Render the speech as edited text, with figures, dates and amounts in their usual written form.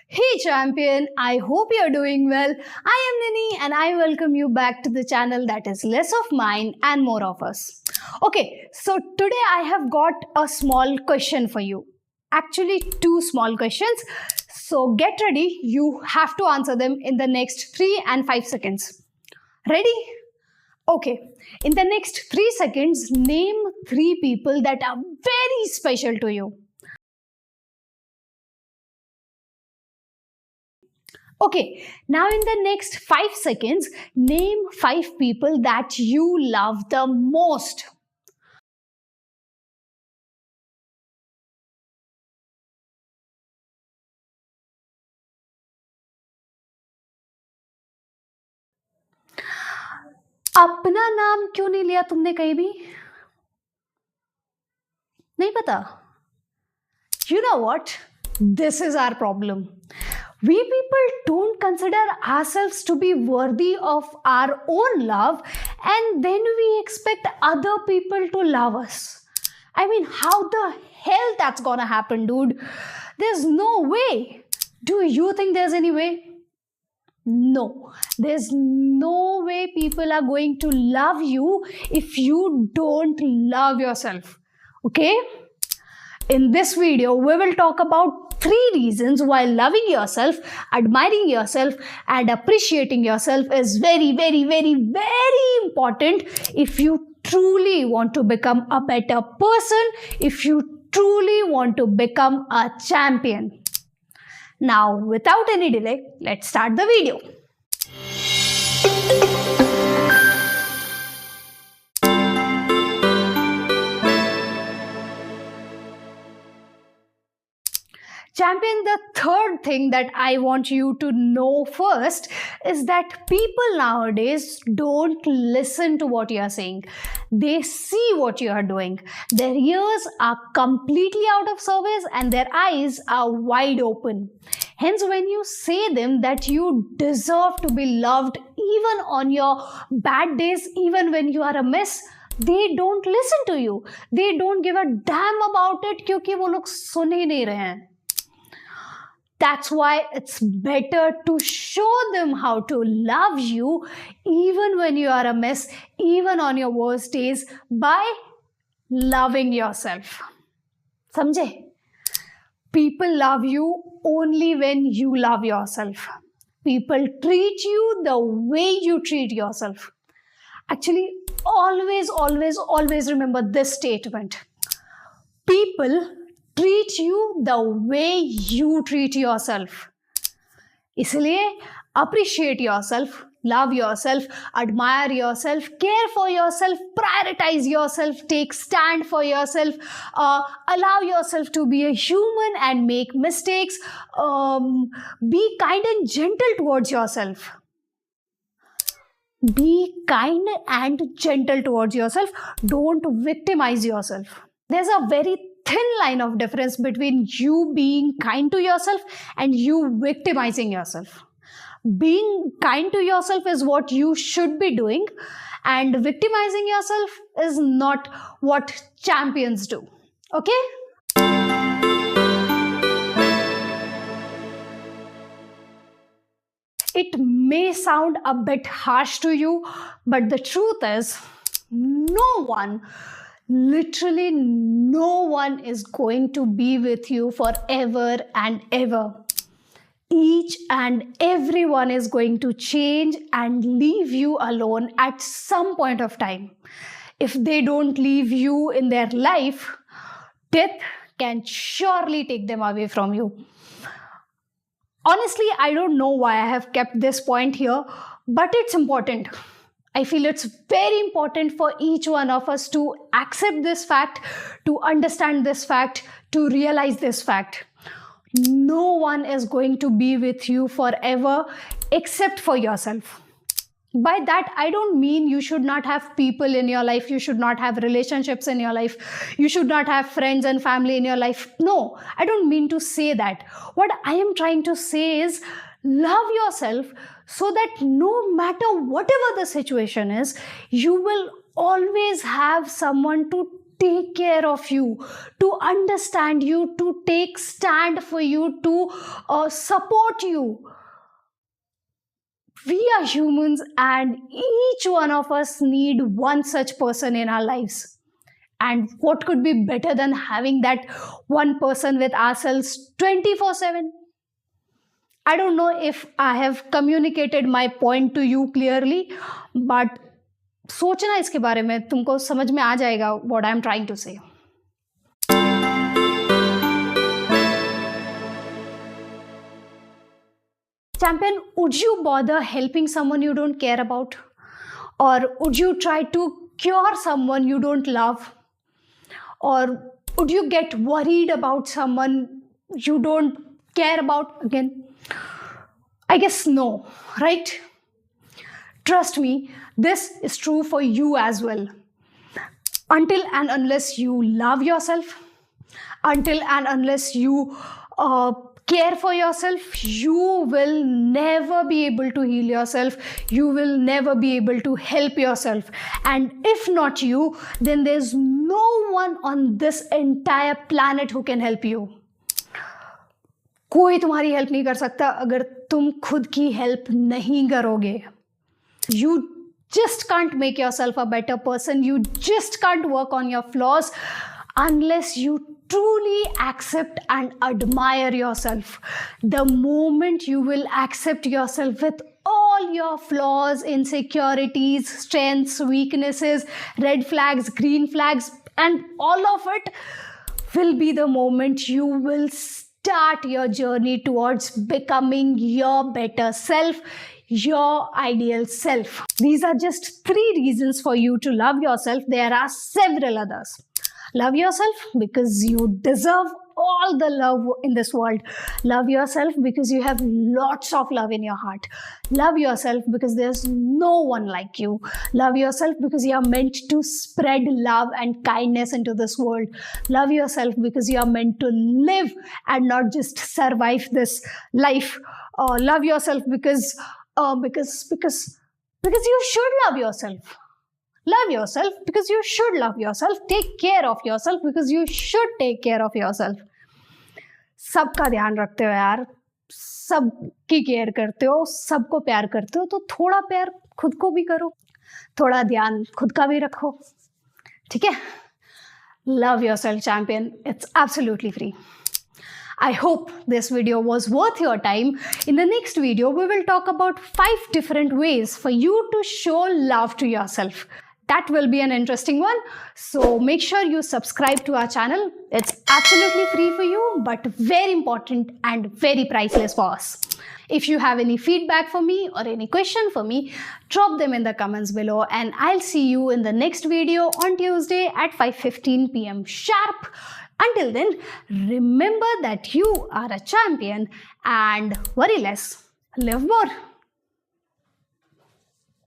Hey champion, I hope you're doing well. I am Nini and I welcome you back to the channel that is less of mine and more of us. Okay, so today I have got a small question for you. Actually, two small questions. So get ready, you have to answer them in the next 3 and 5 seconds. Ready? Okay, in the next 3 seconds, name 3 people that are very special to you. Okay, now in the next 5 seconds, name 5 people that you love the most. अपना नाम क्यों नहीं लिया तुमने कहीं भी? नहीं पता? You know what? This is our problem. We people don't consider ourselves to be worthy of our own love, and then we expect other people to love us. I mean, how the hell that's gonna happen, dude? There's no way. Do you think there's any way? No, there's no way people are going to love you if you don't love yourself. Okay? In this video, we will talk about 3 reasons why loving yourself, admiring yourself, and appreciating yourself is very, very, very, very important if you truly want to become a better person, if you truly want to become a champion. Now, without any delay, let's start the video. Champion, the third thing that I want you to know first is that people nowadays don't listen to what you are saying. They see what you are doing. Their ears are completely out of service and their eyes are wide open. Hence, when you say them that you deserve to be loved even on your bad days, even when you are a mess, they don't listen to you. They don't give a damn about it क्योंकि वो लोग सुन ही नहीं रहे हैं. That's why it's better to show them how to love you even when you are a mess, even on your worst days, by loving yourself. समझे? People love you only when you love yourself. People treat you the way you treat yourself. Actually, always remember this statement. People treat you the way you treat yourself. इसलिए appreciate yourself, love yourself, admire yourself, care for yourself, prioritize yourself, take stand for yourself, allow yourself to be a human and make mistakes, be kind and gentle towards yourself. Be kind and gentle towards yourself. Don't victimize yourself. There's a very thin line of difference between you being kind to yourself and you victimizing yourself. Being kind to yourself is what you should be doing, and victimizing yourself is not what champions do. Okay? It may sound a bit harsh to you, but the truth is, no one, literally no one is going to be with you forever and ever. Each and everyone is going to change and leave you alone at some point of time. If they don't leave you in their life, death can surely take them away from you. Honestly, I don't know why I have kept this point here, but it's important. I feel it's very important for each one of us to accept this fact, to understand this fact, to realize this fact. No one is going to be with you forever except for yourself. By that, I don't mean you should not have people in your life, you should not have relationships in your life, you should not have friends and family in your life. No, I don't mean to say that. What I am trying to say is love yourself so that no matter whatever the situation is, you will always have someone to take care of you, to understand you, to take stand for you, to support you. We are humans, and each one of us need one such person in our lives. And what could be better than having that one person with ourselves 24/7? I don't know if I have communicated my point to you clearly, but सोचना इसके बारे में, तुमको समझ में आ जाएगा what I'm trying to say. Champion, would you bother helping someone you don't care about? Or would you try to cure someone you don't love? Or would you get worried about someone you don't care about again? I guess no, right? Trust me, this is true for you as well. Until and unless you love yourself, until and unless you care for yourself, you will never be able to heal yourself. You will never be able to help yourself. And if not you, then there's no one on this entire planet who can help you. कोई तुम्हारी help नहीं कर सकता अगर तुम खुद की help नहीं करोगे. You just can't make yourself a better person. You just can't work on your flaws unless you truly accept and admire yourself. The moment you will accept yourself with all your flaws, insecurities, strengths, weaknesses, red flags, green flags, and all of it will be the moment you will start your journey towards becoming your better self, your ideal self. These are just 3 reasons for you to love yourself. There are several others. Love yourself because you deserve all the love in this world. Love yourself because you have lots of love in your heart. Love yourself because there's no one like you. Love yourself because you are meant to spread love and kindness into this world. Love yourself because you are meant to live and not just survive this life. Love yourself because you should love yourself. Love yourself because you should love yourself. Take care of yourself because you should take care of yourself. सबका ध्यान रखते हो यार, सबकी care करते हो, सबको प्यार करते हो, तो थोड़ा प्यार खुद को भी करो, थोड़ा ध्यान खुद का भी रखो, ठीक है? Love yourself, champion. It's absolutely free. I hope this video was worth your time. In the next video, we will talk about 5 different ways for you to show love to yourself. That will be an interesting one. So make sure you subscribe to our channel. It's absolutely free for you, but very important and very priceless for us. If you have any feedback for me or any question for me, drop them in the comments below, and I'll see you in the next video on Tuesday at 5:15 p.m. sharp. Until then, remember that you are a champion, and worry less, live more.